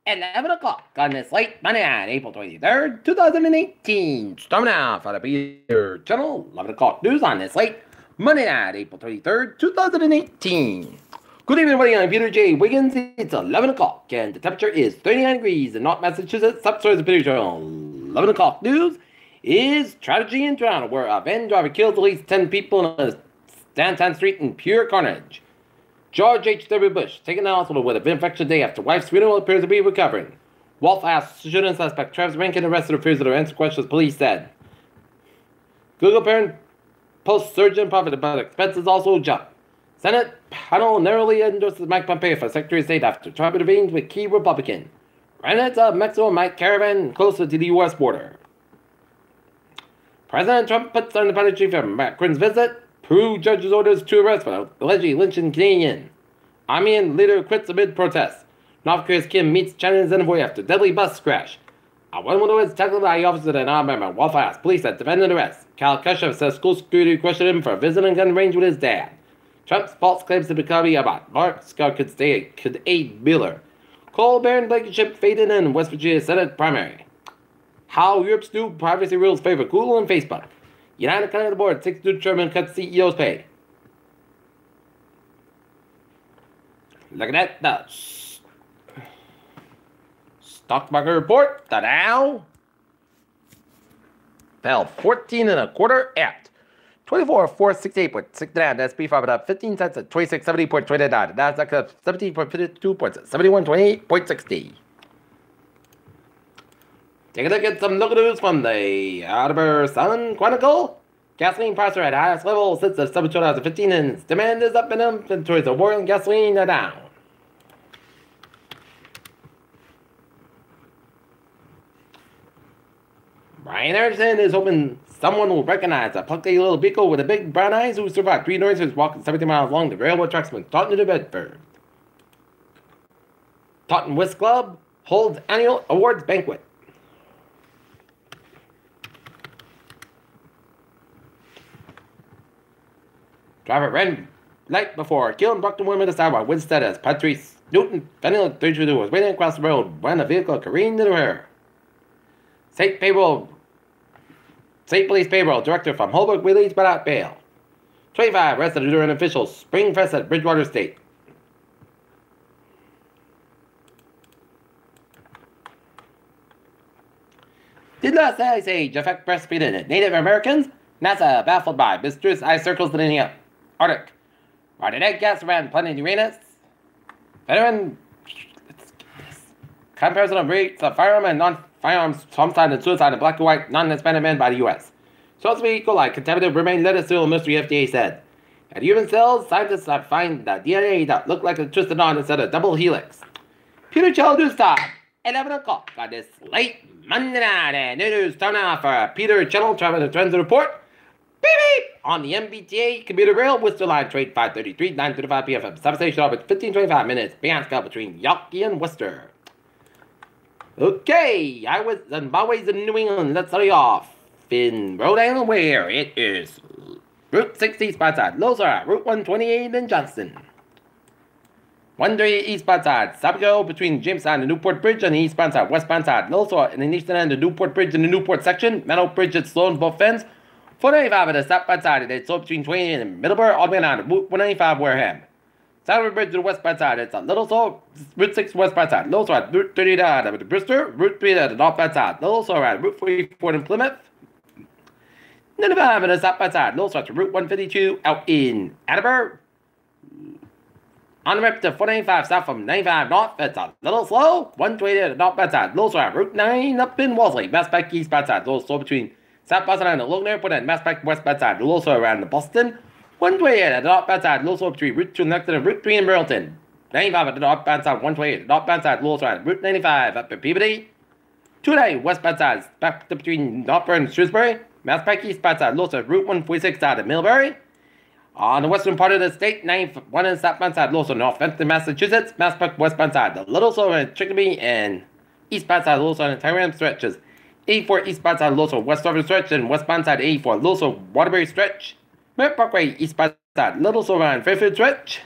11 o'clock on this late Monday night, April 23rd, 2018. Storming out for the Peter Channel, 11 o'clock news on this late Monday night, April 23rd, 2018. Good evening, everybody. I'm Peter J. Wiggins. It's 11 o'clock, and the temperature is 39 degrees in North Massachusetts. Upstairs of Peter Channel. 11 o'clock news is tragedy in Toronto, where a van driver kills at least 10 people in a downtown street in pure carnage. George H.W. Bush taken to the hospital with a infection day after wife's funeral appears to be recovering. Wolf asked shooting suspect Travis Rankin arrested appears to answer questions, police said. Google parent post surgeon profit about expenses also jump. Senate panel narrowly endorses Mike Pompeo for Secretary of State after Trump intervenes with key Republican. Remnants of Mexico might caravan closer to the U.S. border. President Trump puts on the penalty for Macron's visit. Peru judge's orders to arrest for allegedly lynching Canadian. Armenian leader quits amid protests. North Korea's Kim meets China's envoy after deadly bus crash. A woman was tackled by officers at an armed member. Wolf asked police that defended arrest. Cal Keshev says school security questioned him for visiting gun range with his dad. Trump's false claims to becoming about Mark Scott could aid Miller. Colbert Blankenship faded in West Virginia Senate primary. How Europe's new privacy rules favor Google and Facebook. United Canada Board 6 new chairman cuts CEO's pay. Looking at the stock market report, the Dow fell 14 and a quarter at 24,468.69. The SP 500 up 15 cents at 2670.29. The Nasdaq up 17.52 points at 7128.60. Take a look at some local news from the Mon Apr Sun Chronicle. Gasoline prices are at highest level since the summer 2015, and demand is up and inventories of oil and gasoline are down. Brian Anderson is hoping someone will recognize a plucky little beagle with a big brown eyes who survived 3 noises walking 70 miles along the railroad tracks from Taunton to Bedford. Taunton Whist Club holds annual awards banquet. Driver ran light before killing Brockton woman aside while Winstead as Patrice Newton, Daniel 32, was waiting across the road when a vehicle careened into her. State Police Payroll Director from Holbrook released without bail. 25 arrested during official Spring Fest at Bridgewater State. Did not Ice Age affect breastfeeding in Native Americans? NASA baffled by mysterious ice circles in the Arctic. Why did egg gas around planet Uranus? Veteran comparison of rates of firearm and non-firearms homicide and suicide in black and white non-Hispanic men by the U.S. Supposed to be equal like contaminated remain lettuce still mystery FDA said. At human cells, scientists have found the DNA that looked like a twisted knot instead of double helix. Peter Channel News Time, 11 o'clock on this late Monday night, and news turn off for Peter Channel Travel and Trends Report. Beep beep! On the MBTA commuter rail, Worcester Line trade 533, 9:35 p.m. Substation orbit 15:25 minutes. Beyond scout between Yawkey and Worcester. Okay, I was on my ways in New England. Let's start off in Rhode Island, where it is Route 60 eastbound side. Lows are at Route 128 in Johnston. 138 eastbound side. Sabago between Jamestown and Newport Bridge on the eastbound side. Westbound side. Lows are in the eastern end of Newport Bridge and the Newport section. Meadow Bridge at Sloan both ends. 495 at the southbound side. It's so between 20 and Middleburg all the way down to Route 195 Wareham. Southern Bridge to the westbound side. It's a little slow. Route 6 westbound side. Little slow at Route 39 at Bristol. Route 3 at the northbound side. Little slow at Route 44 in Plymouth. 95 at the southbound side. Little slow at Route 152 out in Attleboro. On the rip to 495 south from 95 north. It's a little slow. 120 at the northbound side. Little slow at Route 9 up in Wolseley. Mass Pike eastbound side. Little slow between South Boston and the Logan Airport and Mass Pike westbound side. Little slow around the Boston. 128 at the northbound side, little slow between Route 2 next to Route 3 in Burlington. 95 at the northbound side, 128 at the northbound side, little slow at Route 95 up in Peabody. 290 westbound side, back to between Northburn and Shrewsbury. Mass Pike eastbound side, little slow at Route 146 out of Millbury. On the western part of the state, 91 and southbound side, little slow Northampton, Massachusetts. Mass Pike westbound side, the little slow in Chicopee and eastbound side, little slow in Tyrone stretches. 84 eastbound side, little slow West River stretch and westbound side 84, little slow Waterbury stretch. Merritt Parkway, eastbound side, little slow around Fairfield stretch.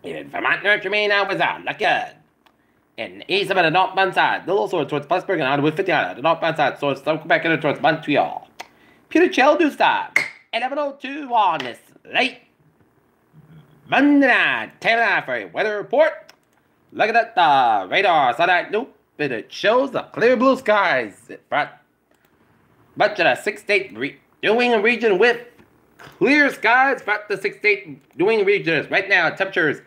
In Vermont, North Maine, I was out. Look good. And 87 at the northbound side. Little sword towards Plattsburgh and on with 50 at the northbound side. So it's back in towards Montreal. Peter Chell news time. 11:02 on this late Monday night. Time now for a weather report. Looking at the radar satellite loop, and it shows the clear blue skies. Much of the 6-state New England region with clear skies. But the 6-state New England regions right now, temperatures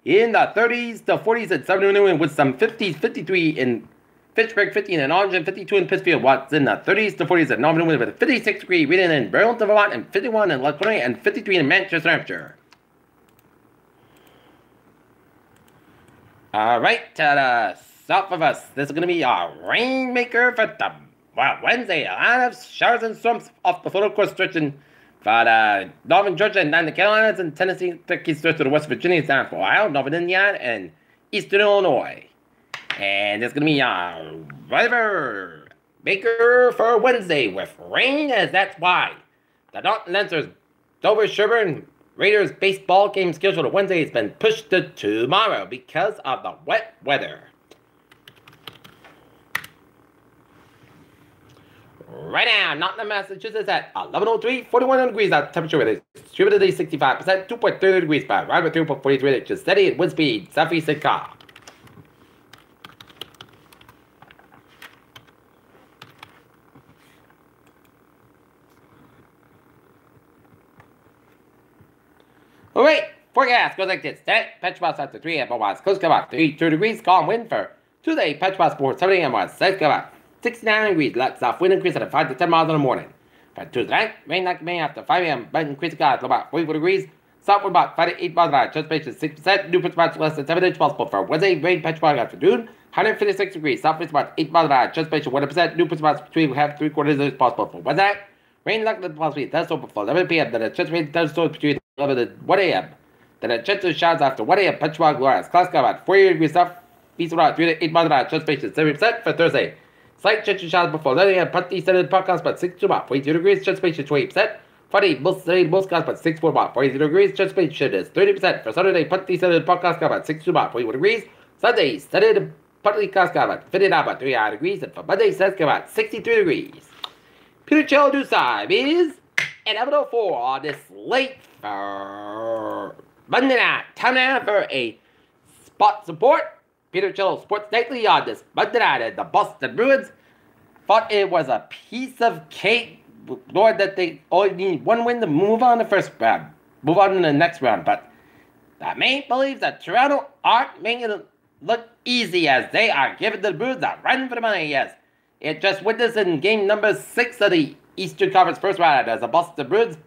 in the 30s to 40s in southern New England with some 50s, 53 in Fitchburg, 50 in Arlington, 52 in Pittsfield. What's in the 30s to 40s in northern New England with a 56-degree reading in Burlington, Vermont, and 51 in Laconia, and 53 in Manchester, New Hampshire. All right, to the south of us, this is going to be a rainmaker for the Wednesday. A lot of showers and storms off the photo course stretching for northern Georgia and down the Carolinas and Tennessee, Kentucky, stretch to the West Virginia, down for Ohio, northern Indiana, and eastern Illinois. And it's going to be a weather maker for Wednesday with rain, as that's why the Dalton Lancers Dover Sherburne Raiders baseball game scheduled for Wednesday has been pushed to tomorrow because of the wet weather. Right now, Nottingham, Massachusetts at 11:03, 41 degrees out temperature with a humidity 65%, 2.30 degrees by right with 3.43 inches steady at wind speed, southeast and calm. Alright, forecast goes like this. Tonight, Petrobras after 3 a.m. watts, close to about 32 degrees, calm wind for Tuesday, Petrobras for 7 a.m. watts, says about 69 degrees, light south wind increase at 5 to 10 miles in the morning. For Tuesday night, rain like May after 5 a.m., but increase to about 44 degrees, south wind about 5 to 8 miles an hour, transpiration 6%, new Petrobras less than 7 inches possible. For Wednesday, rain Petrobras afternoon, 156 degrees, south wind about 8 miles an hour, transpiration 100%, new Petrobras between half 3/4 inches possible. For Wednesday, rain likely possibly thunderstorm before 11 p.m., then a transpiration thunderstorm between 11 and 1 a.m. Then a chance of showers after 1 a.m. Petrobras Glorious. Clouds got about 48 degrees south, east about 3 to 8 miles an hour, transpiration 70% for Thursday. Slight chance of showers before 11 a.m. Partly sunny podcast about 6 to about 42 degrees, transpiration 20%. Friday, most clouds about 6 to about 42 degrees, transpiration is 30%. For Saturday, partly sunny podcast got about 6 to about 41 degrees. Sunday, sunny partly clouds got about 59 about 3 degrees, and for Monday, sun's got about 63 degrees. Peter Chell news time is at 11:04 on this late for Monday night. Time now for a spot support. Peter Chell Sports Nightly on this Monday night, and the Boston Bruins thought it was a piece of cake. Lord, that they only need one win to move on the first round, move on to the next round. But the Maple Leafs at Toronto aren't making it look easy, as they are giving the Bruins a run for the money. Yes, it just witnessed in game number 6 of the Eastern Conference first round, as the Boston Bruins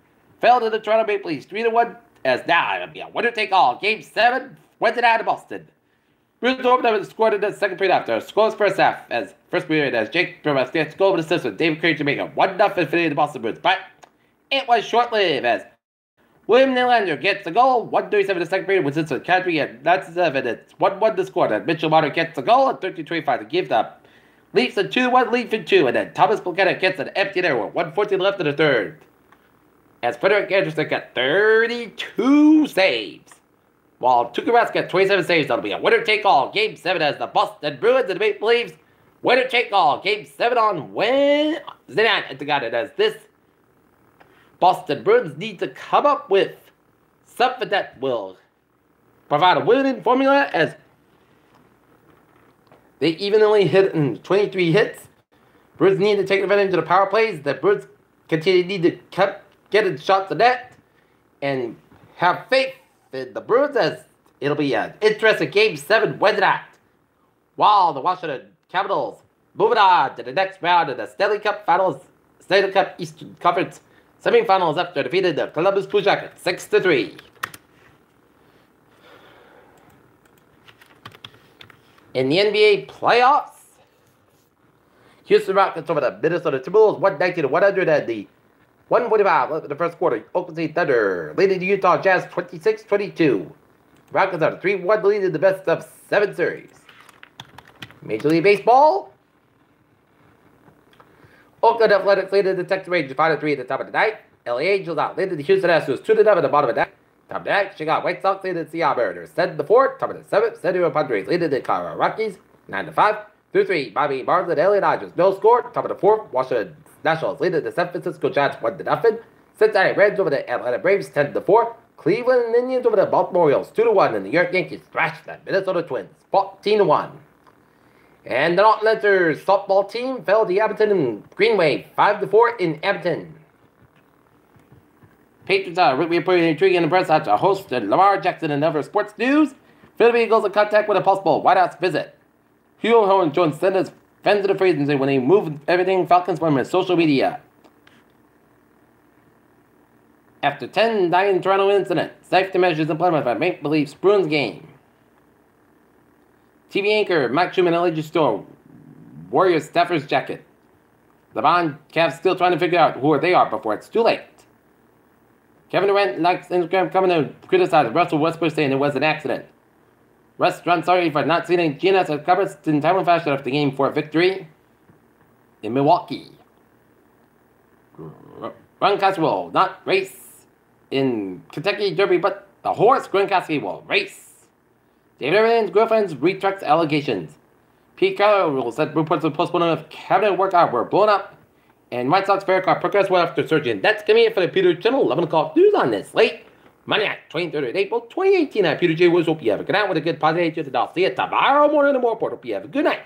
fell to the Toronto Maple Leafs 3-1. As now it'll be a winner-take-all. Game 7 went it out of Boston. Bruins opened up and scored in the second period after a scoreless first half. As first period, as Jake Brummer scored with assist with David Crane to make a 1-0 finish the Boston Bruins. But it was short-lived, as William Nylander gets a goal. 1:37 in the second period, with it's a country, and that's 7. It's 1-1 to score. And Mitchell Marner gets a goal at 13:25 to give the Leafs a 2-1 lead for 2. And then Thomas Bulketta gets an empty there with 1:14 left in the third. As Frederick Anderson got 32 saves, while Tuukka Rask got 27 saves. That'll be a winner-take-all. Game 7 as the Boston Bruins and the Maple Leafs. Winner-take-all. Game 7 on Wednesday night. And got it, as this Boston Bruins need to come up with something that will provide a winning formula, as they even only hit in 23 hits. Bruins need to take advantage of the power plays. The Bruins continue to need to get shots of net and have faith in the Bruins, as it'll be an interesting Game 7 Wednesday night. While the Washington Capitals moving on to the next round of the Stanley Cup Finals, Stanley Cup Eastern Conference semifinals after defeating the Columbus Blue Jackets 6-3. In the NBA playoffs, Houston Rockets over the Minnesota Timberwolves 119-100 at the 1:45 in the first quarter. Oklahoma City Thunder leading the Utah Jazz 26-22. Rockets are 3-1 lead in the best of 7 series. Major League Baseball. Oakland Athletics leading the Texas Rangers 5-3 at the top of the night. LA Angels out leading the Houston Astros 2-0 at the bottom of the night. Top of the night, Chicago White Sox leading the Seattle Mariners 7-4. Top of the 7th, San Diego Padres leading the Colorado Rockies 9-5. Through 3, Bobby Barnes and Elliot Dodgers. No score. Top of the 4th, Washington Nationals lead the San Francisco Giants 1-0. Cincinnati Reds over the Atlanta Braves 10-4. Cleveland Indians over the Baltimore Orioles 2-1. And the New York Yankees thrashed the Minnesota Twins 14-1. And the Norton Lantern softball team fell to Abington Greenway 5-4 in Abington. Patriots are reporting intrigue in the press after host Lamar Jackson and other sports news. Philadelphia Eagles in contact with a possible White House visit. Hugh Horn joins Senators fans of the presidency when they moved everything Falcons from his social media. After 10 dying Toronto incident, safety measures implemented by Make Believe Bruins game. TV anchor Mike Truman LG store Warriors staffer's jacket. LeBron Cavs still trying to figure out who they are before it's too late. Kevin Durant likes Instagram coming to criticize Russell Westbrook saying it was an accident. Russ runs sorry for not seeing Giannis at covers in timely fashion after the game for a victory in Milwaukee. Gronkowski will not race in Kentucky Derby, but the horse Gronkowski will race. David Irvin's girlfriend's retracts allegations. Pete Carroll said reports of postponement of cabinet workout were blown up. And White Sox fair car progress well after surgery. That's coming in for the Peter Channel 11 o'clock news on this late Monday night, 23rd of April, 2018. I'm Peter J. Woods. Hope you have a good night with a good positive attitude. And I'll see you tomorrow morning in the more report. Hope you have a good night.